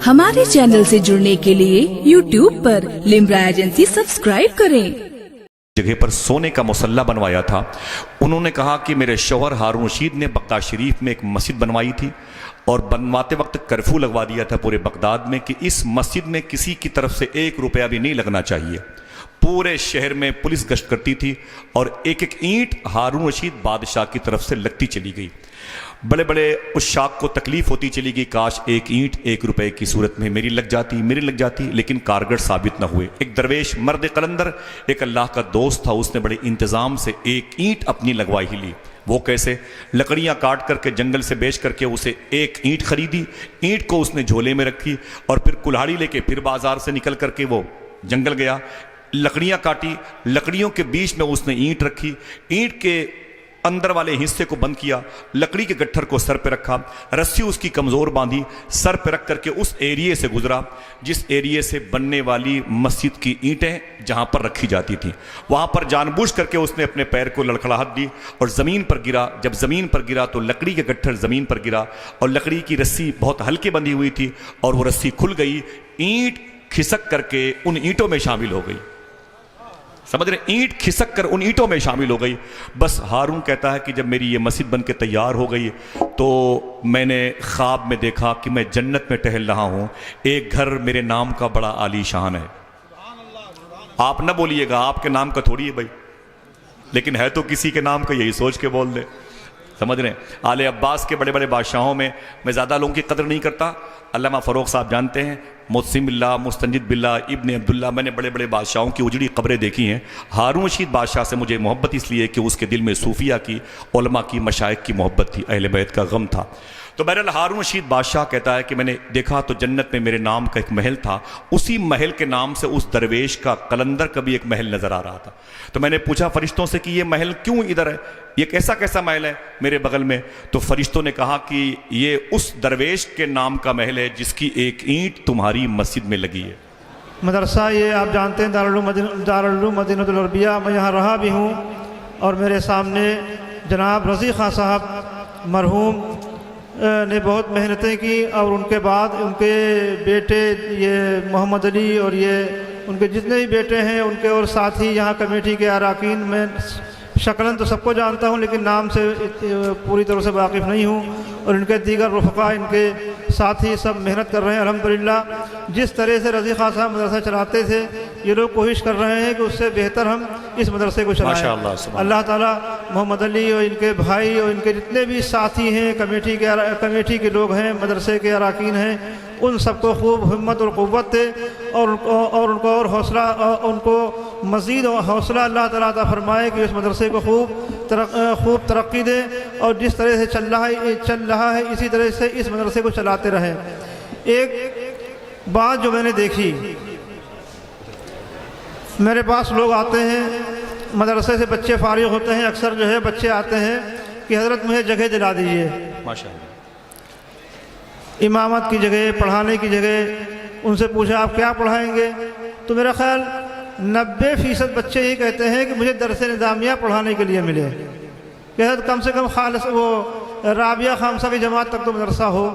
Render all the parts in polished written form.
ہمارے چینل سے جڑنے کے لیے YouTube پر لمبرا ایجنسی سبسکرائب کریں۔ جگہ پر سونے کا مصلی بنوایا تھا۔ انہوں نے کہا کہ میرے شوہر ہارون رشید نے بغداد شریف میں ایک مسجد بنوائی تھی اور بنواتے وقت کرفیو لگوا دیا تھا پورے بغداد میں کہ اس مسجد میں کسی کی طرف سے 1 روپیہ بھی نہیں لگنا چاہیے۔ پورے شہر میں پولیس گشت کرتی تھی اور ایک ایک اینٹ ہارون رشید بادشاہ کی طرف سے لگتی چلی گئی۔ بڑے بڑے عشاق کو تکلیف ہوتی چلی گئی، کاش ایک اینٹ 1 روپے کی صورت میں میری لگ جاتی، لیکن کارگر ثابت نہ ہوئے۔ ایک درویش مرد قلندر، ایک اللہ کا دوست تھا، اس نے بڑے انتظام سے ایک اینٹ اپنی لگوائی ہی لی۔ وہ کیسے؟ لکڑیاں کاٹ کر کے جنگل سے بیچ کر کے اسے ایک اینٹ خریدی، اینٹ کو اس نے جھولے میں رکھی اور پھر کلہاڑی لے کے پھر بازار سے نکل کر کے وہ جنگل گیا، لکڑیاں کاٹی، لکڑیوں کے بیچ میں اس نے اینٹ رکھی، اینٹ کے اندر والے حصے کو بند کیا، لکڑی کے گٹھر کو سر پہ رکھا، رسی اس کی کمزور باندھی، سر پہ رکھ کر کے اس ایریے سے گزرا جس ایریے سے بننے والی مسجد کی اینٹیں جہاں پر رکھی جاتی تھیں، وہاں پر جان بوجھ کر کے اس نے اپنے پیر کو لڑکھڑاہٹ دی اور زمین پر گرا۔ جب زمین پر گرا تو لکڑی کے گٹھر زمین پر گرا اور لکڑی کی رسی بہت ہلکے بندھی ہوئی تھی اور وہ رسی کھل گئی، اینٹ کھسک کر کے ان اینٹوں میں شامل ہو گئی۔ سمجھ رہے؟ اینٹ کھسک کر ان اینٹوں میں شامل ہو گئی۔ بس ہارون کہتا ہے کہ جب میری یہ مسجد بن کے تیار ہو گئی تو میں نے خواب میں دیکھا کہ میں جنت میں ٹہل رہا ہوں، ایک گھر میرے نام کا بڑا عالی شان ہے۔ آپ نہ بولیے گا، آپ کے نام کا تھوڑی ہے بھائی، لیکن ہے تو کسی کے نام کا، یہی سوچ کے بول دے۔ سمجھ رہے ہیں؟ آل عباس کے بڑے بڑے بادشاہوں میں میں زیادہ لوگوں کی قدر نہیں کرتا، علامہ فروغ صاحب جانتے ہیں، متسم باللہ، مستنجد باللہ، ابن عبداللہ، میں نے بڑے بڑے بادشاہوں کی اجڑی قبریں دیکھی ہیں۔ ہارون رشید بادشاہ سے مجھے محبت اس لیے کہ اس کے دل میں صوفیہ کی، علماء کی، مشائخ کی محبت تھی، اہل بیت کا غم تھا۔ تو بہرحال ہارون رشید بادشاہ کہتا ہے کہ میں نے دیکھا تو جنت میں میرے نام کا ایک محل تھا، اسی محل کے نام سے اس درویش کا، قلندر کا بھی ایک محل نظر آ رہا تھا۔ تو میں نے پوچھا فرشتوں سے کہ یہ محل کیوں ادھر ہے، یہ کیسا محل ہے میرے بغل میں؟ تو فرشتوں نے کہا کہ یہ اس درویش کے نام کا محل ہے جس کی ایک اینٹ تمہاری مسجد میں لگی ہے۔ مدرسہ یہ آپ جانتے ہیں دارالعلوم مدینہ العربیہ، میں یہاں رہا بھی ہوں اور میرے سامنے جناب رضی خان صاحب مرحوم نے بہت محنتیں کی اور ان کے بعد ان کے بیٹے یہ محمد علی اور یہ ان کے جتنے بھی بیٹے ہیں ان کے اور ساتھی یہاں کمیٹی کے اراکین، میں شکلاً تو سب کو جانتا ہوں لیکن نام سے پوری طرح سے واقف نہیں ہوں، اور ان کے دیگر رفقا، ان کے ساتھی سب محنت کر رہے ہیں الحمدللہ۔ جس طرح سے رضی خان صاحب مدرسہ چلاتے تھے یہ لوگ کوشش کر رہے ہیں کہ اس سے بہتر ہم اس مدرسے کو چلائیں۔ اللہ تعالیٰ محمد علی اور ان کے بھائی اور ان کے جتنے بھی ساتھی ہیں، کمیٹی کے لوگ ہیں، مدرسے کے اراکین ہیں، ان سب کو خوب ہمت اور قوت دے اور ان کو اور حوصلہ، ان کو مزید حوصلہ اللہ تعالیٰ عطا فرمائے کہ اس مدرسے کو خوب ترقی دے اور جس طرح سے چل رہا ہے اسی طرح سے اس مدرسے کو چلاتے رہیں۔ ایک بات جو میں نے دیکھی، میرے پاس لوگ آتے ہیں، مدرسے سے بچے فارغ ہوتے ہیں، اکثر جو ہے بچے آتے ہیں کہ حضرت مجھے جگہ دلا دیجیے، ماشاءاللہ، امامت کی جگہ، پڑھانے کی جگہ۔ ان سے پوچھا آپ کیا پڑھائیں گے؟ تو میرا خیال 90% بچے یہ کہتے ہیں کہ مجھے درس نظامیہ پڑھانے کے لیے ملے، کہ حضرت کم سے کم خالص وہ رابعہ خامسہ کی جماعت تک تو مدرسہ ہو۔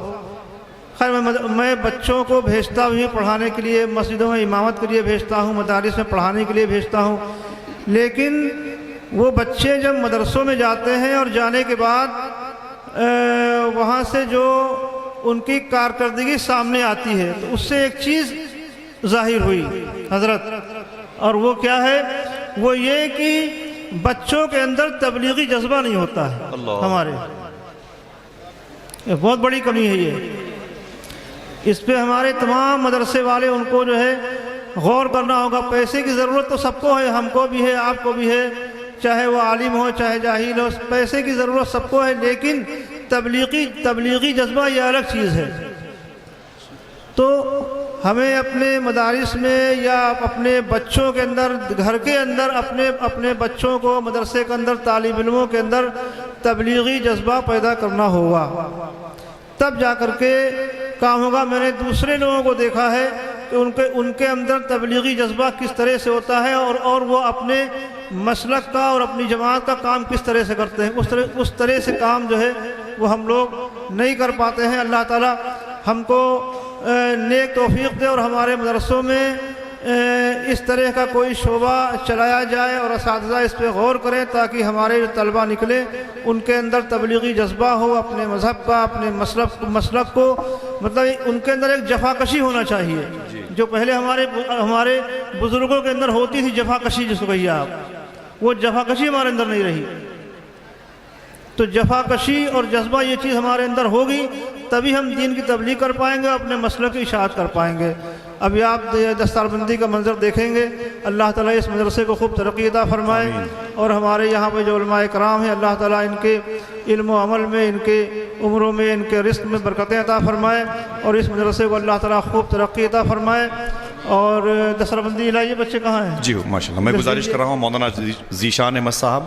خیر میں بچوں کو بھیجتا ہوں پڑھانے کے لیے، مسجدوں میں امامت کے لیے بھیجتا ہوں، مدارس میں پڑھانے کے لیے بھیجتا ہوں، لیکن وہ بچے جب مدرسوں میں جاتے ہیں اور جانے کے بعد وہاں سے جو ان کی کارکردگی سامنے آتی ہے تو اس سے ایک چیز ظاہر ہوئی حضرت، اور وہ کیا ہے؟ وہ یہ کہ بچوں کے اندر تبلیغی جذبہ نہیں ہوتا ہے ہمارے، یہ بہت بڑی کمی ہے۔ اس پہ ہمارے تمام مدرسے والے ان کو جو ہے غور کرنا ہوگا۔ پیسے کی ضرورت تو سب کو ہے، ہم کو بھی ہے، آپ کو بھی ہے، چاہے وہ عالم ہو چاہے جاہل ہو، پیسے کی ضرورت سب کو ہے، لیکن تبلیغی جذبہ یہ الگ چیز ہے۔ تو ہمیں اپنے مدارس میں یا اپنے بچوں کے اندر، گھر کے اندر اپنے بچوں کو مدرسے کے اندر، طالب علموں کے اندر تبلیغی جذبہ پیدا کرنا ہوگا، تب جا کر کے کام ہوگا۔ میں نے دوسرے لوگوں کو دیکھا ہے کہ ان کے اندر تبلیغی جذبہ کس طرح سے ہوتا ہے اور وہ اپنے مسلک کا اور اپنی جماعت کا کام کس طرح سے کرتے ہیں، اس طرح سے کام جو ہے وہ ہم لوگ نہیں کر پاتے ہیں۔ اللہ تعالیٰ ہم کو نیک توفیق دے اور ہمارے مدرسوں میں اس طرح کا کوئی شعبہ چلایا جائے اور اساتذہ اس پہ غور کریں تاکہ ہمارے جو طلبہ نکلے ان کے اندر تبلیغی جذبہ ہو، اپنے مذہب کا، اپنے مسلک کو، مطلب ان کے اندر ایک جفاکشی ہونا چاہیے جو پہلے ہمارے بزرگوں کے اندر ہوتی تھی، جفاکشی جس کو کہیے آپ، وہ جفاکشی ہمارے اندر نہیں رہی۔ تو جفاکشی اور جذبہ یہ چیز ہمارے اندر ہوگی تبھی ہم دین کی تبلیغ کر پائیں گے، اپنے مسلک کی اشاعت کر پائیں گے۔ ابھی آپ دستار بندی کا منظر دیکھیں گے، اللہ تعالیٰ اس مدرسے کو خوب ترقی عطا فرمائے، اور ہمارے یہاں پہ جو علماء کرام ہیں اللہ تعالیٰ ان کے علم و عمل میں، ان کے عمروں میں، ان کے رزق میں برکتیں عطا فرمائے، اور اس مدرسے کو اللہ تعالیٰ خوب ترقی عطا فرمائے۔ اور دستار بندی لائیے، بچے کہاں ہیں؟ جی ماشاءاللہ، میں گزارش کر رہا ہوں مولانا ذیشان احمد صاحب